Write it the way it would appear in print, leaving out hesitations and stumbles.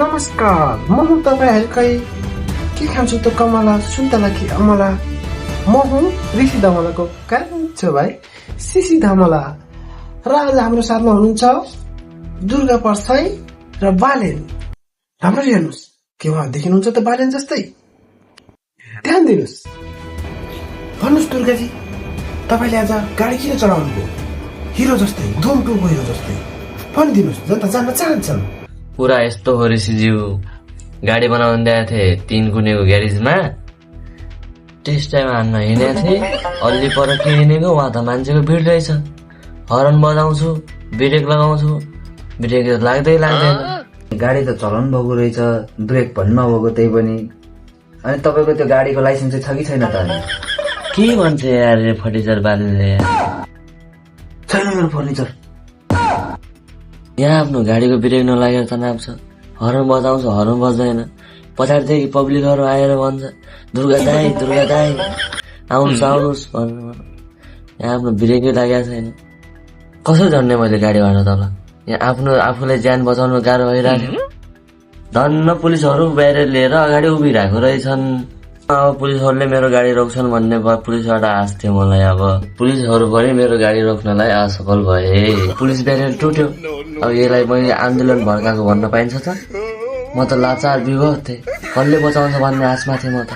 नमस्कार, म हुँ तपाईँहरूकै के खान्छु त कमला सुन्तला कि अमला। म हुँ ऋषि धमलाको कान्छो भाइ सिसी धमला र आज हाम्रो साथमा हुनुहुन्छ दुर्गा परसाई र बालेन। राम्ररी हेर्नुहोस्, के उहाँ देखिनुहुन्छ त बालेन जस्तै? ध्यान दिनुहोस्। भन्नुहोस् दुर्गाजी, तपाईँले आज गाडी किन चलाउनुभयो? हिरो जस्तै, धुम टुको हिरो जस्तै भनिदिनुहोस्, जनता जान्न चाहन्छन्। पुरा यस्तो हो ऋषिज्यू, गाडी बनाउनु दिएको थिएँ 3 कुनेको ग्यारेजमा। त्यस टाइम हान्न हिँडेको थिएँ, अलि पर के हिँडेको उहाँ त मान्छेको भिड रहेछ। हर्न बजाउँछु, ब्रेक लगाउँछु, ब्रेक लाग्दै लाग्दैन। गाडी त चलाउनु भएको रहेछ, ब्रेक भन्नु नभएको त्यही पनि। अनि तपाईँको त्यो गाडीको लाइसेन्स चाहिँ छ कि छैन त? के भन्छ यार फर्निचर बाल्नेले? छैन मेरो फर्निचर। यहाँ आफ्नो गाडीको ब्रेक नलागेर तनाव छ। हर्न बजाउँछ, हर्न बज्दैन। पछाडिदेखि पब्लिकहरू आएर भन्छ दुर्गा दाई आउनुहोस् आउनुहोस् भन्नु। यहाँ आफ्नो ब्रेकै लागेको छैन। कसो झन्ने मैले गाडीबाट तल? यहाँ आफूलाई ज्यान बचाउनु गाह्रो भइरहेको। धन्न पुलिसहरू ब्यारियर लिएर अगाडि उभिरहेको रहेछन्। अब पुलिसहरूले मेरो गाडी रोक्छन् भन्ने पुलिसबाट आश थियो मलाई। अब पुलिसहरू पनि मेरो गाडी रोक्नलाई असफल भए। पुलिस ब्यारियर टुट्यो। अब यसलाई मैले आन्दोलन भड्काएको भन्न पाइन्छ त? म त लाचार विभव थिएँ, कसले बचाउँछ भन्ने आशमा थिएँ म त।